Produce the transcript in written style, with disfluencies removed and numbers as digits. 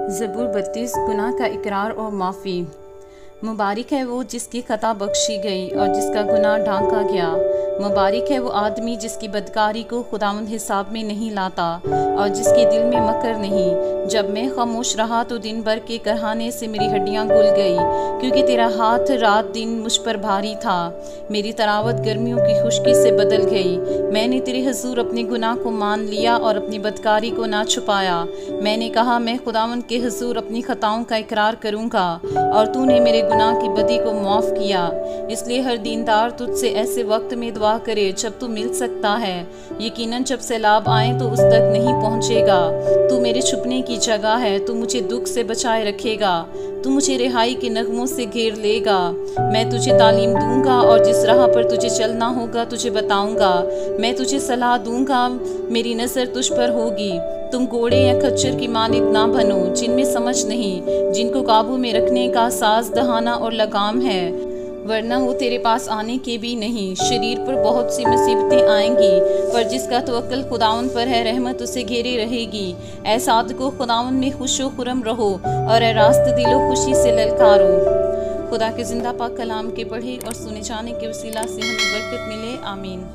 ज़बूर 32 गुनाह का इकरार और माफ़ी। मुबारक है वो जिसकी खता बख्शी गई और जिसका गुनाह ढांका गया। मुबारक है वो आदमी जिसकी बदकारी को खुदावंद हिसाब में नहीं लाता और जिसके दिल में मकर नहीं। जब मैं खामोश रहा तो दिन भर के करहाने से मेरी हड्डियां गुल गई, क्योंकि तेरा हाथ रात दिन मुझ पर भारी था। मेरी तरावत गर्मियों की खुश्की से बदल गई। मैंने तेरे हुजूर अपने गुनाह को मान लिया और अपनी बदकारी को ना छुपाया। मैंने कहा, मैं खुदावंद के हुजूर अपनी खताओं का इकरार करूँगा और तूने मेरे गुनाह की बदी को माफ़ किया। इसलिए हर दीनदार तुझसे ऐसे वक्त में दुआ करे जब तू मिल सकता है। यकीनन जब सैलाब आए तो उस तक नहीं पहुँचेगा। तू मेरे छुपने की जगह है, तू मुझे दुख से बचाए रखेगा। तू मुझे रिहाई के नगमों से घेर लेगा। मैं तुझे तालीम दूंगा और जिस राह पर तुझे चलना होगा तुझे बताऊंगा। मैं तुझे सलाह दूंगा, मेरी नज़र तुझ पर होगी। तुम घोड़े या खच्चर की मानित ना बनो जिनमें समझ नहीं, जिनको काबू में रखने का साज दहाना और लगाम है, वरना वो तेरे पास आने के भी नहीं। शरीर पर बहुत सी मुसीबतें आएंगी, पर जिसका तवक्कल खुदावन पर है रहमत उसे घेरे रहेगी। ऐ सादको खुदावन में खुशो खुरम रहो और ऐ रास्त दिलो खुशी से ललकारो। खुदा के जिंदा पाक कलाम के पढ़े और सुने जाने के वसीला से हमें बरकत मिले। आमीन।